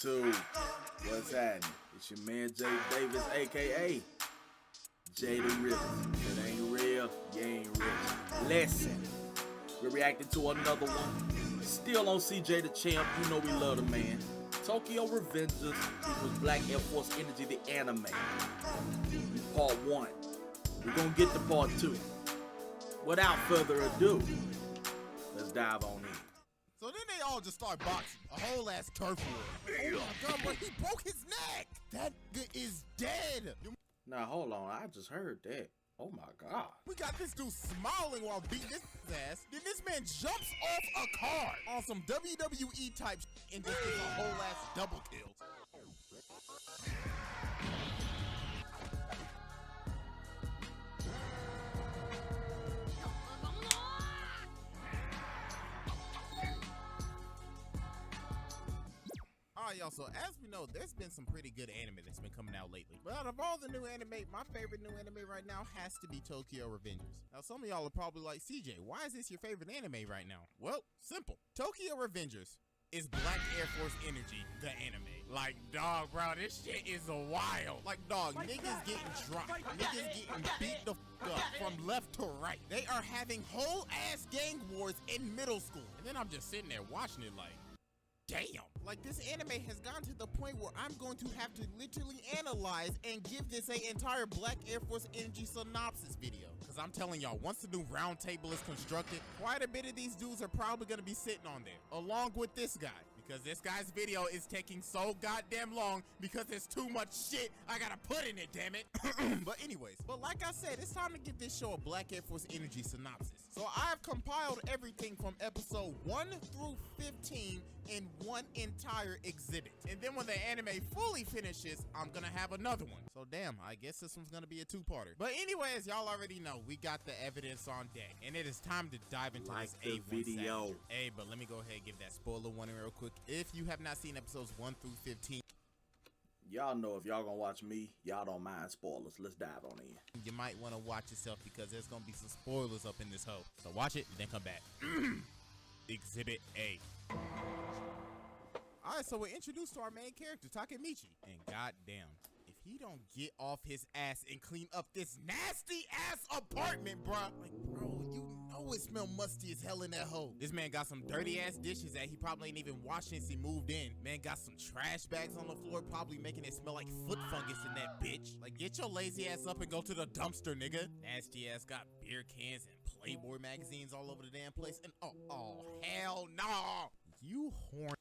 YouTube. What's happening? It's your man Jay Davis, aka JayTheRealest. If it ain't real, you ain't rich. Listen, we're reacting to another one. Still on CJ Dachamp, you know we love the man. Tokyo Revengers equals Black Air Force Energy, the anime. Part 1. We're gonna get to part 2. Without further ado, let's dive on in. So then they all just start boxing. A whole ass turf war. Oh my god, bro, he broke his neck! That guy is dead! Now hold on, I just heard that. Oh my god. We got this dude smiling while beating his ass. Then this man jumps off a car on some WWE type shit and just gets a whole ass double kill. Alright, y'all, so as we know, there's been some pretty good anime that's been coming out lately. But out of all the new anime, my favorite new anime right now has to be Tokyo Revengers. Now, some of y'all are probably like, CJ, why is this your favorite anime right now? Well, simple. Tokyo Revengers is Black Air Force Energy, the anime. Like, dog, bro, this shit is wild. Like, dog, niggas getting dropped. Niggas getting beat the f up from left to right. They are having whole ass gang wars in middle school. And then I'm just sitting there watching it like, damn. Like, this anime has gone to the point where I'm going to have to literally analyze and give this an entire Black Air Force Energy synopsis video. Because I'm telling y'all, once the new round table is constructed, quite a bit of these dudes are probably going to be sitting on there, along with this guy. Because this guy's video is taking so goddamn long because there's too much shit I gotta put in it, damn it. But anyways, like I said, it's time to give this show a Black Air Force Energy synopsis. So I've compiled everything from episode 1 through 15 in one entire exhibit. And then when the anime fully finishes, I'm gonna have another one. So damn, I guess this one's gonna be a two-parter. But anyways, y'all already know, we got the evidence on deck. And it is time to dive into this A1 video. Savage. Hey, but let me go ahead and give that spoiler warning real quick. If you have not seen episodes 1 through 15, y'all know if y'all gonna watch me, y'all don't mind spoilers. Let's dive on in. You might want to watch yourself because there's gonna be some spoilers up in this hoe. So watch it and then come back. Exhibit A. Alright, so we're introduced to our main character, Takemichi. And goddamn, if he don't get off his ass and clean up this nasty ass apartment, bruh. Like, bro, you know it smell musty as hell in that hole. This man got some dirty ass dishes that he probably ain't even washed since he moved in. Man got some trash bags on the floor, probably making it smell like foot fungus in that bitch. Like, get your lazy ass up and go to the dumpster, nigga. Nasty ass got beer cans and Playboy magazines all over the damn place. And oh hell no. You horn.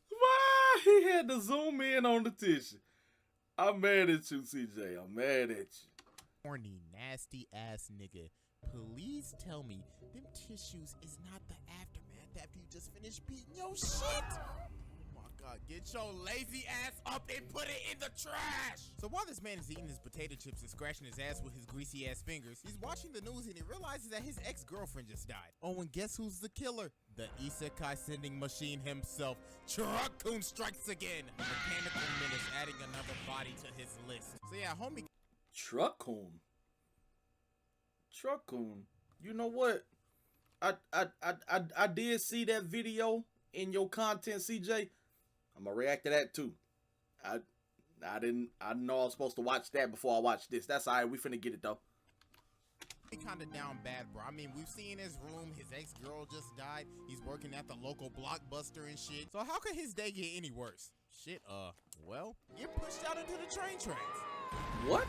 Why he had to zoom in on the tissue? I'm mad at you, CJ. I'm mad at you. Horny, nasty ass nigga. Please tell me them tissues is not the aftermath after you just finished beating your shit. Oh my god, get your lazy ass up and put it in the trash. So while this man is eating his potato chips and scratching his ass with his greasy ass fingers, he's watching the news and he realizes that his ex-girlfriend just died. Oh, and guess who's the killer? The isekai sending machine himself. Truck-kun strikes again. A mechanical menace adding another body to his list. So yeah, homie. Truck-kun. You know what? I did see that video in your content, CJ. I'm gonna react to that too. I know I was supposed to watch that before I watched this. That's alright, we finna get it though. He kinda down bad, bro. I mean, we've seen his room, his ex-girl just died. He's working at the local Blockbuster and shit. So how could his day get any worse? Shit, well, get pushed out into the train tracks. What?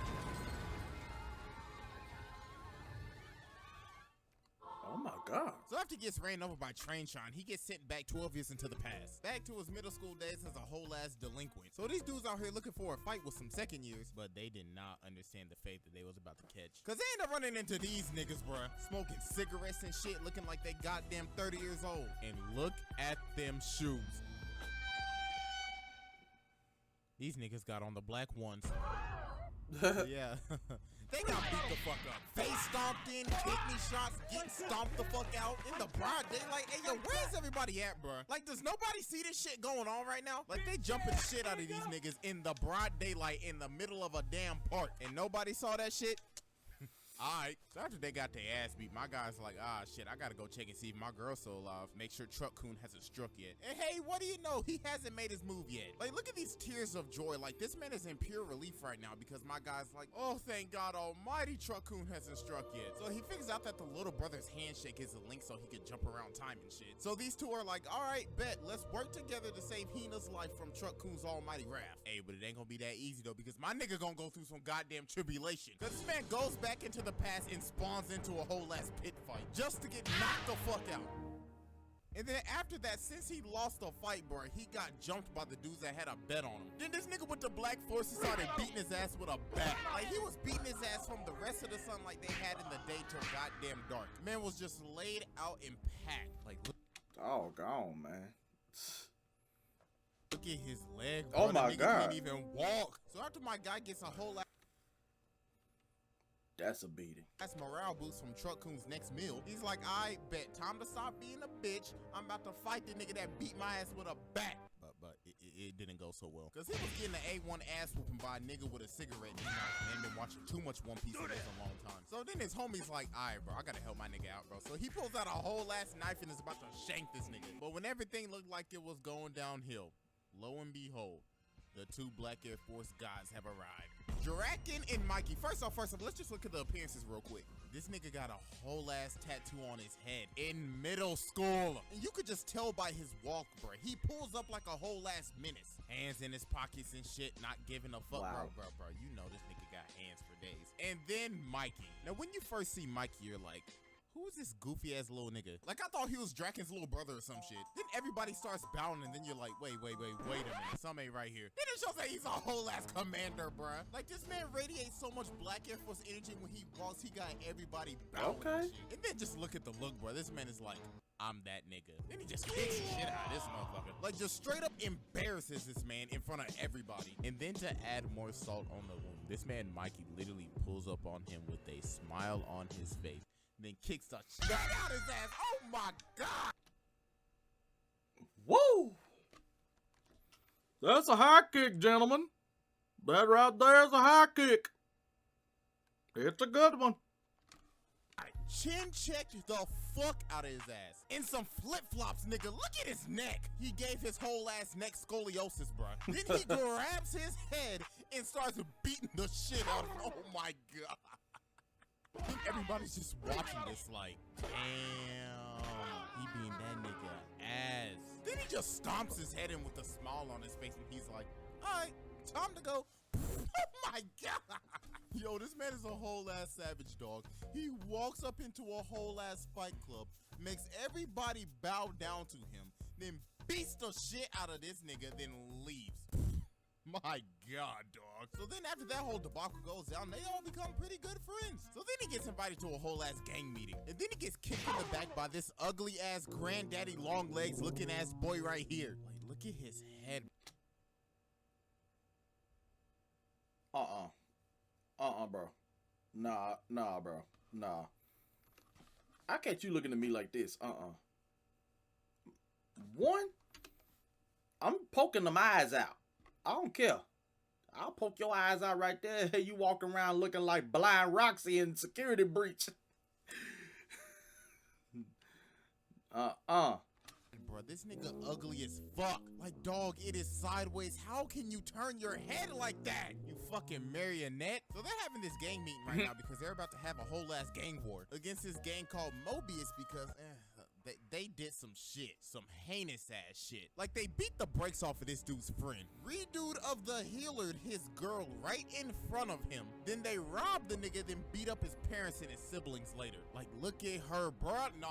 Oh my god. So after he gets ran over by Train Sean, he gets sent back 12 years into the past. Back to his middle school days as a whole ass delinquent. So these dudes out here looking for a fight with some second years, but they did not understand the fate that they was about to catch. Cause they end up running into these niggas, bruh. Smoking cigarettes and shit, looking like they goddamn 30 years old. And look at them shoes. These niggas got on the black ones. Yeah. They got beat the fuck up. Face stomped in, kidney shots, getting stomped the fuck out in the broad daylight. Hey, yo, where's everybody at, bro? Like, does nobody see this shit going on right now? Like, they jumping shit out of these niggas in the broad daylight in the middle of a damn park. And nobody saw that shit? Alright, so after they got their ass beat, my guy's like, ah, shit, I gotta go check and see if my girl's still alive. Make sure Truck Coon hasn't struck yet. And hey, what do you know? He hasn't made his move yet. Like, look at these tears of joy. Like, this man is in pure relief right now because my guy's like, oh, thank God almighty, Truck Coon hasn't struck yet. So he figures out that the little brother's handshake is a link so he can jump around time and shit. So these two are like, alright, bet, let's work together to save Hina's life from Truck Coon's almighty wrath. Hey, but it ain't gonna be that easy, though, because my nigga gonna go through some goddamn tribulation. Because this man goes back into the past and spawns into a whole ass pit fight just to get knocked the fuck out. And then after that, since he lost the fight, bro, he got jumped by the dudes that had a bet on him. Then this nigga with the black forces started beating his ass with a bat. Like, he was beating his ass from the rest of the sunlight they had in the day till goddamn dark. Man was just laid out and packed. Like, look. Oh, gone, man. Look at his leg, bro. Oh, my the nigga God. Can't even walk. So after my guy gets a whole lot. That's a beating. That's morale boost from Truck Coon's next meal. He's like, I bet, time to stop being a bitch. I'm about to fight the nigga that beat my ass with a bat. But it didn't go so well. Because he was getting an A1 ass whooping by a nigga with a cigarette in his mouth. And been watching too much One Piece in a long time. So then his homie's like, alright, bro, I gotta help my nigga out, bro. So he pulls out a whole ass knife and is about to shank this nigga. But when everything looked like it was going downhill, lo and behold, the two Black Air Force guys have arrived. Jirakin and Mikey. First off, let's just look at the appearances real quick. This nigga got a whole ass tattoo on his head in middle school. And you could just tell by his walk, bro. He pulls up like a whole ass menace. Hands in his pockets and shit, not giving a fuck. Wow. Bro. You know this nigga got hands for days. And then Mikey. Now, when you first see Mikey, you're like, who is this goofy ass little nigga? Like, I thought he was Draken's little brother or some shit. Then everybody starts bowing and then you're like, wait a minute. Something ain't right here. Then it shows that he's a whole ass commander, bruh. Like, this man radiates so much Black Air Force energy when he walks, he got everybody bowing and shit. And then just look at the look, bro. This man is like, I'm that nigga. Then he just kicks the shit out of this motherfucker. Like, just straight up embarrasses this man in front of everybody. And then to add more salt on the wound, this man Mikey literally pulls up on him with a smile on his face. Then kicks the shit out his ass. Oh my God. Woo! That's a high kick, gentlemen. That right there is a high kick. It's a good one. Chin checked the fuck out of his ass. In some flip-flops, nigga. Look at his neck. He gave his whole ass neck scoliosis, bro. Then he grabs his head and starts beating the shit out of him. Oh my God. Everybody's just watching this like, damn, he being that nigga ass. Then he just stomps his head in with a smile on his face and he's like, alright, time to go. Oh my God. Yo, this man is a whole ass savage, dog. He walks up into a whole ass fight club, makes everybody bow down to him, then beats the shit out of this nigga, then leaves. My God, dog. So then after that whole debacle goes down, they all become pretty good friends. So then he gets invited to a whole ass gang meeting. And then he gets kicked in the back by this ugly ass granddaddy long legs looking ass boy right here. Like, look at his head. Bro. Nah, bro. Nah. I catch you looking at me like this. One, I'm poking them eyes out. I don't care. I'll poke your eyes out right there. You walking around looking like Blind Roxy in Security Breach. Bro, this nigga ugly as fuck. Like, dog, it is sideways. How can you turn your head like that? You fucking marionette. So they're having this gang meeting right now because they're about to have a whole ass gang war against this gang called Mobius because they did some shit, some heinous ass shit. Like, they beat the brakes off of this dude's friend. Redude of the healer his girl right in front of him. Then they robbed the nigga, then beat up his parents and his siblings later. Like, look at her, bruh. No,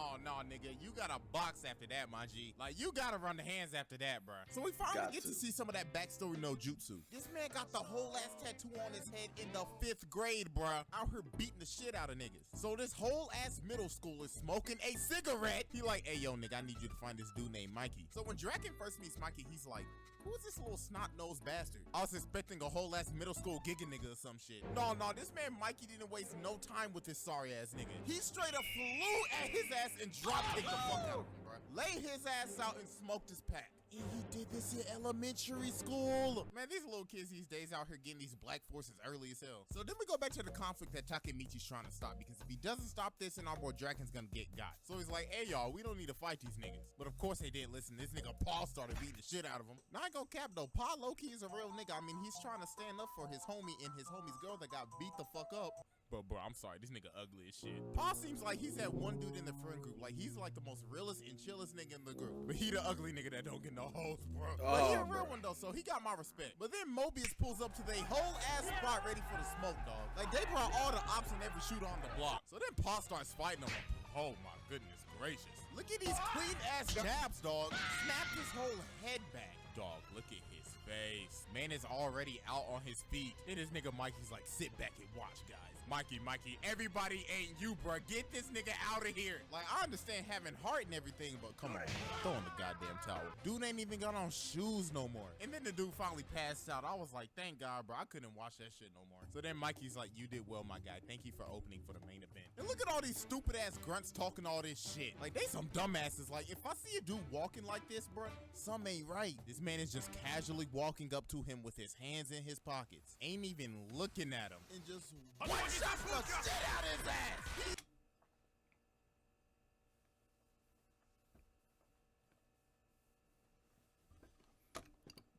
nigga, you gotta box after that, my G. Like, you gotta run the hands after that, bruh. So we finally get to see some of that backstory no jutsu. This man got the whole ass tattoo on his head in the 5th grade, bruh. Out here beating the shit out of niggas. So this whole ass middle schooler smoking a cigarette. He like, hey, yo, nigga, I need you to find this dude named Mikey. So when Draken first meets Mikey, he's like, who's this little snot-nosed bastard? I was expecting a whole ass middle school giga nigga or some shit. No, this man Mikey didn't waste no time with this sorry ass nigga. He straight up flew at his ass and drop-kicked the fuck out of him, bro. Laid his ass out and smoked his pack. And he did this in elementary school. Man, these little kids these days out here getting these black forces early as hell. So then we go back to the conflict that Takemichi's trying to stop, because if he doesn't stop this, then our boy Draken's gonna get got. So he's like, hey y'all, we don't need to fight these niggas. But of course they didn't listen. This nigga Paul started beating the shit out of him. Now I ain't gonna cap though, Paul low-key is a real nigga. I mean, he's trying to stand up for his homie and his homie's girl that got beat the fuck up. But bro, I'm sorry, this nigga ugly as shit. Paul seems like he's that one dude in the friend group. Like, he's like the most realest and chillest nigga in the group. But he the ugly nigga that don't get no hoes, bro. But he a real one though, so he got my respect. But then Mobius pulls up to their whole ass spot ready for the smoke, dog. Like, they brought all the ops and every shooter on the block. So then Paul starts fighting them. Oh my goodness gracious. Look at these clean ass jabs, dog. Snapped his whole head back. Dog, look at his face. Man is already out on his feet. Then this nigga Mikey's like, sit back and watch, guys. Mikey, everybody ain't you, bro. Get this nigga out of here. Like, I understand having heart and everything, but come on, throw in the goddamn towel. Dude ain't even got on shoes no more. And then the dude finally passed out. I was like, thank God, bro. I couldn't watch that shit no more. So then Mikey's like, you did well, my guy. Thank you for opening for the main event. And look at all these stupid ass grunts talking all this shit. Like, they some dumbasses. Like, if I see a dude walking like this, bro, something ain't right. This man is just casually walking up to him with his hands in his pockets. Ain't even looking at him. And just one shot the shit out his ass.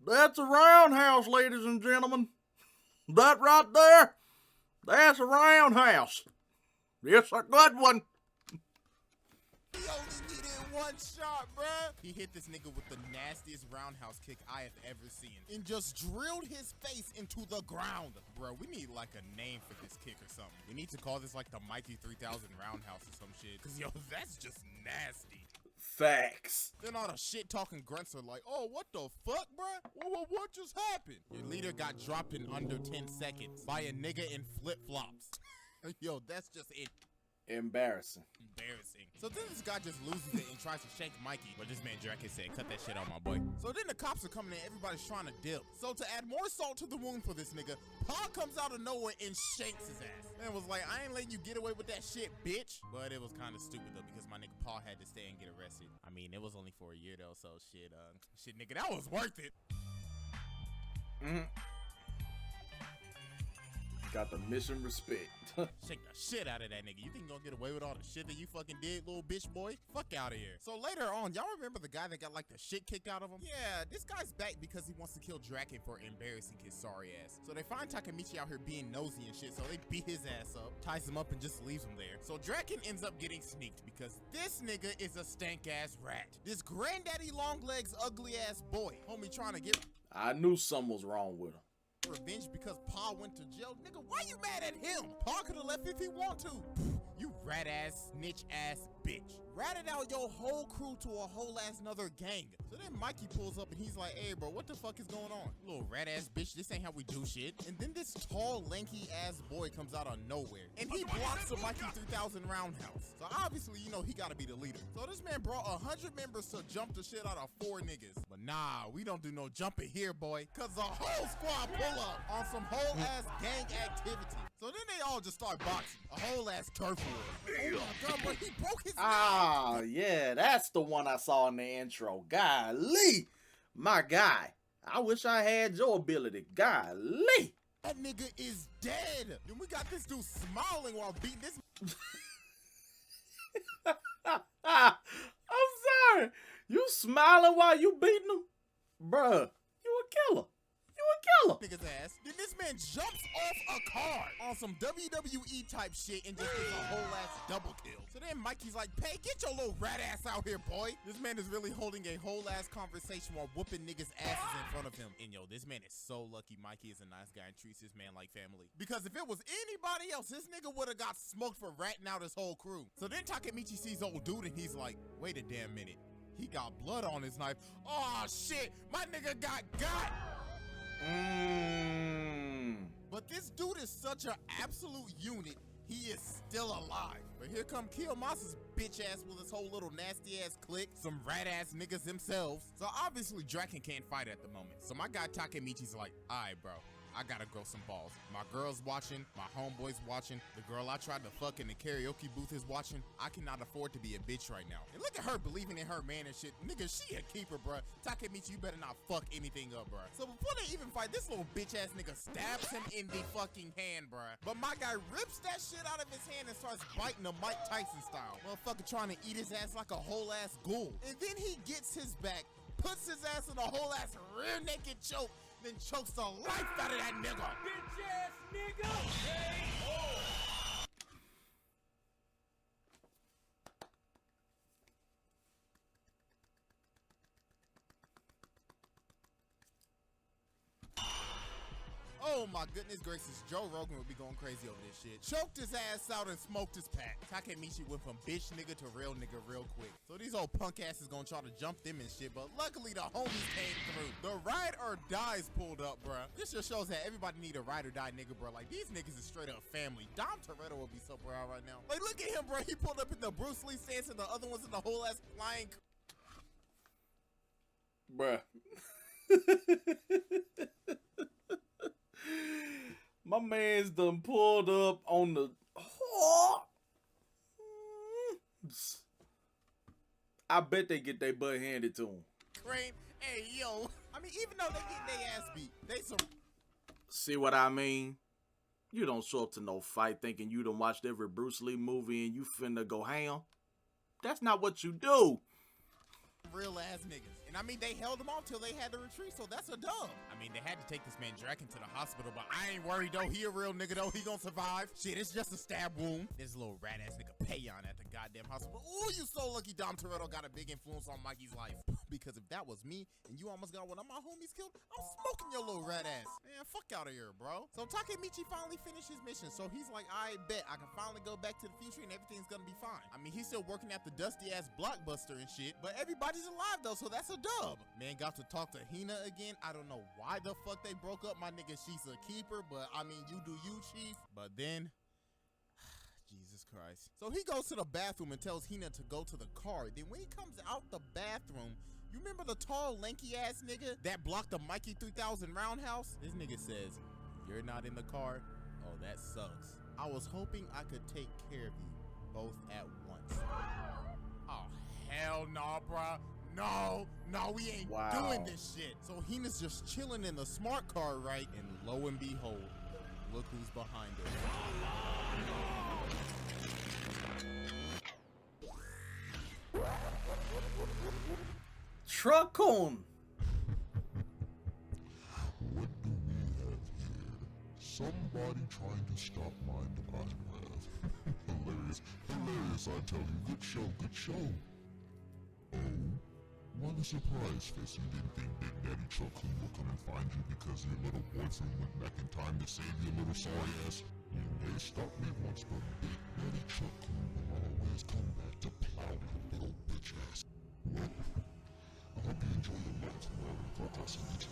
That's a roundhouse, ladies and gentlemen. That right there, that's a roundhouse. It's a good one. He only needed one shot, bruh. He hit this nigga with the nastiest roundhouse kick I have ever seen and just drilled his face into the ground. Bro, we need like a name for this kick or something. We need to call this like the Mikey 3000 roundhouse or some shit. Cause yo, that's just nasty. Facts. Then all the shit talking grunts are like, oh, what the fuck, bruh? What just happened? Your leader got dropped in under 10 seconds by a nigga in flip-flops. Yo, that's just it. Embarrassing. So then this guy just loses it and tries to shank Mikey. But this man Draken said, cut that shit out, my boy. So then the cops are coming in, everybody's trying to dip. So to add more salt to the wound for this nigga, Paul comes out of nowhere and shanks his ass. And was like, I ain't letting you get away with that shit, bitch. But it was kind of stupid though, because my nigga Paul had to stay and get arrested. I mean, it was only for a year though, so shit, nigga, that was worth it. Got the mission respect. Shake the shit out of that nigga. You think you're gonna get away with all the shit that you fucking did, little bitch boy? Fuck out of here. So later on, y'all remember the guy that got like the shit kicked out of him? Yeah, this guy's back because he wants to kill Draken for embarrassing his sorry ass. So they find Takemichi out here being nosy and shit, so they beat his ass up, ties him up, and just leaves him there. So Draken ends up getting sneaked because this nigga is a stank ass rat. This granddaddy long legs ugly ass boy. Homie trying to get... I knew something was wrong with him. Revenge because Pa went to jail. Nigga, why you mad at him? Pa could have left if he want to. You rat ass, snitch ass bitch. Ratted out your whole crew to a whole ass another gang. So then Mikey pulls up and he's like, hey bro, what the fuck is going on? Little rat ass bitch, this ain't how we do shit. And then this tall, lanky ass boy comes out of nowhere and he blocks the Mikey 3000 roundhouse. So obviously, you know, he gotta be the leader. So this man brought 100 members to jump the shit out of 4 niggas. But nah, we don't do no jumping here, boy. Cause the whole squad pull up on some whole ass gang activity. So then they all just start boxing. A whole ass turf war. Oh my god, bro, he broke his Ah, yeah, that's the one I saw in the intro. Golly, my guy. I wish I had your ability. Golly. That nigga is dead. Then we got this dude smiling while beating this. I'm sorry. You smiling while you beating him? Bruh, you a killer. Nigga's ass. Then this man jumps off a car on some WWE type shit and just gets a whole ass double kill. So then Mikey's like, Pay, get your little rat ass out here, boy. This man is really holding a whole ass conversation while whooping niggas' asses in front of him. And yo, this man is so lucky Mikey is a nice guy and treats his man like family. Because if it was anybody else, this nigga would have got smoked for ratting out his whole crew. So then Takemichi sees old dude and he's like, wait a damn minute. He got blood on his knife. Oh shit, my nigga got. But this dude is such an absolute unit. he is still alive. But here come Kiyomasa's bitch ass with his whole little nasty ass clique, some rat ass niggas themselves. So obviously Draken can't fight at the moment. So my guy Takemichi's like, alright bro, I gotta grow some balls. My girl's watching, my homeboy's watching, the girl I tried to fuck in the karaoke booth is watching. I cannot afford to be a bitch right now. And look at her believing in her man and shit. Nigga, she a keeper, bruh. Takemichi, you better not fuck anything up, bruh. So before they even fight, this little bitch ass nigga stabs him in the fucking hand, bruh. But my guy rips that shit out of his hand and starts biting him Mike Tyson style. Motherfucker trying to eat his ass like a whole ass ghoul. And then he gets his back, puts his ass in a whole ass rear naked choke, then chokes the life out of that nigga. Bitch ass nigga! Hey, oh. Oh my goodness gracious, Joe Rogan would be going crazy over this shit. Choked his ass out and smoked his pack. Takemichi went from bitch nigga to real nigga real quick. So these old punk asses gonna try to jump them and shit, but luckily the homies came through. The ride or dies pulled up, bruh. This just shows that everybody need a ride or die nigga, bruh. Like these niggas is straight up family. Dom Toretto would be so proud right now. Like look at him, bruh. He pulled up in the Bruce Lee stance and the other one's in the whole ass flying. Bruh. My man's done pulled up on the. I bet they get their butt handed to them. Crane, hey yo. I mean, even though they get their ass beat, they some. See what I mean? You don't show up to no fight thinking you done watched every Bruce Lee movie and you finna go ham. That's not what you do. Real ass niggas. And I mean, they held him off till they had to retreat, so that's a dub. I mean, they had to take this man Draken to the hospital, but I ain't worried though. He a real nigga though. He gonna survive. Shit, it's just a stab wound. This little rat ass nigga Payon at the goddamn hospital. Ooh, you so lucky Dom Toretto got a big influence on Mikey's life. Because if that was me and you almost got one of my homies killed, I'm smoking your little rat ass. Man, fuck out of here, bro. So Takemichi finally finished his mission. So he's like, I bet I can finally go back to the future and everything's gonna be fine. I mean, he's still working at the dusty ass Blockbuster and shit, but everybody's alive though, so that's a dub. Man got to talk to Hina again. I don't know why the fuck they broke up. My nigga, she's a keeper, but I mean, you do you, chief. But then, Jesus Christ. So he goes to the bathroom and tells Hina to go to the car. Then when he comes out the bathroom, you remember the tall, lanky ass nigga that blocked the Mikey 3000 roundhouse? This nigga says, you're not in the car? Oh, that sucks. I was hoping I could take care of you both at once. Oh, hell no, bruh. No, we ain't doing this shit. So Hina's just chilling in the smart car, right? And lo and behold, look who's behind it. Truck-on. What do we have here? Somebody trying to stop my divine wrath. Hilarious, I tell you. Good show. Oh, what a surprise, Fess. You didn't think Big Daddy Truck-on will come and find you because your little boyfriend went back in time to save your little sorry ass? You may stop me once, but Big Daddy Truck-on will always come back to plow your little bitch ass. Well, I hope you enjoy your night. Well, I'll see you too.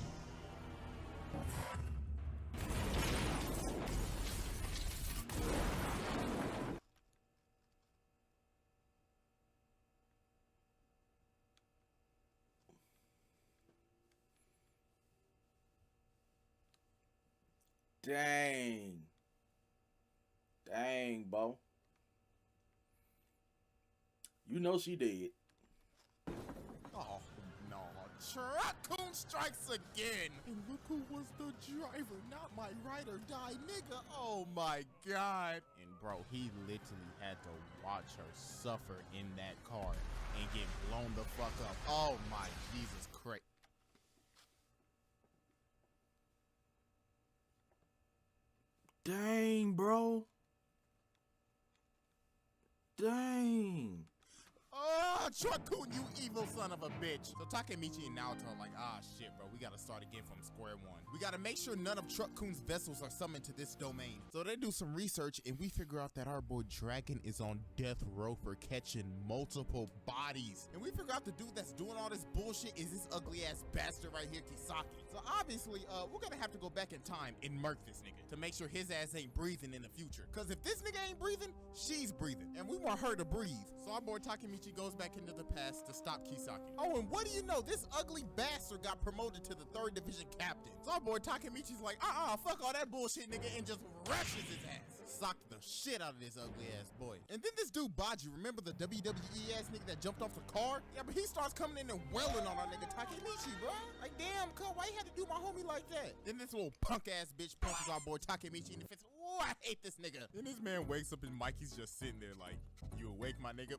Dang, Bo. You know she did. Oh, no. Truck-on strikes again. And look who was the driver, not my ride or die nigga. Oh my God. And bro, he literally had to watch her suffer in that car and get blown the fuck up. Oh my Jesus Christ. Dang, bro. Dang. Oh, Truck-kun, you evil son of a bitch. So Takemichi and Naoto are like, ah, shit, bro. We gotta start again from square one. We gotta make sure none of Truck-kun's vessels are summoned to this domain. So they do some research, and we figure out that our boy Dragon is on death row for catching multiple bodies. And we figure out the dude that's doing all this bullshit is this ugly-ass bastard right here, Kisaki. So obviously, we're gonna have to go back in time and murk this nigga to make sure his ass ain't breathing in the future. Cause if this nigga ain't breathing, she's breathing. And we want her to breathe. So our boy Takemichi goes back into the past to stop Kisaki. Oh, and what do you know? This ugly bastard got promoted to the 3rd Division captain. So our boy Takemichi's like, fuck all that bullshit, nigga, and just rushes his ass. Socked the shit out of this ugly ass boy. And then this dude Baji, remember the WWE ass nigga that jumped off the car? Yeah, but he starts coming in and welling on our nigga Takemichi, bro. Like, damn, cuz, why you had to do my homie like that? Then this little punk ass bitch punches our boy Takemichi in the face. Oh, I hate this nigga. Then this man wakes up and Mikey's just sitting there like, you awake, my nigga?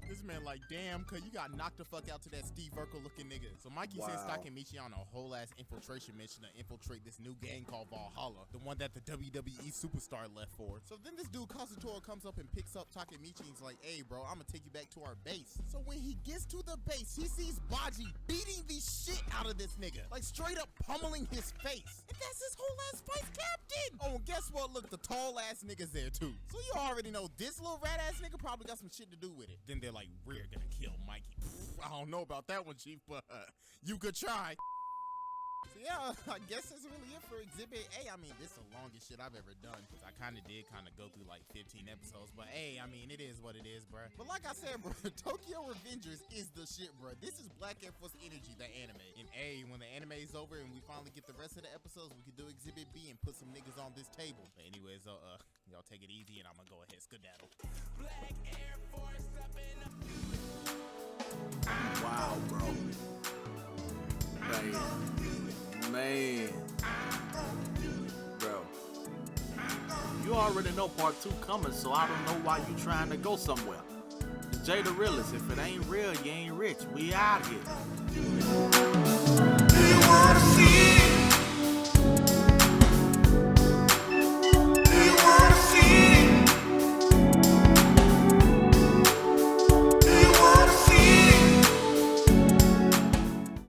This man like, damn, cuz you got knocked the fuck out to that Steve Urkel looking nigga. So Mikey sends Takemichi on a whole ass infiltration mission to infiltrate this new gang called Valhalla, the one that the WWE superstar left for. So then this dude Kazutora comes up and picks up Takemichi and he's like, hey bro, I'm gonna take you back to our base. So when he gets to the base, he sees Baji beating the shit out of this nigga, like straight up pummeling his face. And that's his whole ass vice captain. Oh, and guess what? Look, the tall ass nigga's there too. So you already know this little rat ass nigga probably got some shit to do with it. Then they're like, we're gonna kill Mikey. I don't know about that one, Chief, but you could try. So yeah, I guess that's really it for Exhibit A. I mean, this is the longest shit I've ever done. Cause I kind of go through like 15 episodes. But hey, I mean, it is what it is, bruh. But like I said, bro, Tokyo Revengers is the shit, bruh. This is Black Air Force Energy, the anime. And hey, when the anime is over and we finally get the rest of the episodes, we can do Exhibit B and put some niggas on this table. But anyways, y'all take it easy and I'm gonna go ahead skedaddle. Black Air Force up in the... Wow, bro. Man. Bro. You already know part 2 coming, so I don't know why you trying to go somewhere. JayTheRealest, if it ain't real, you ain't rich. We out here. Do you wanna see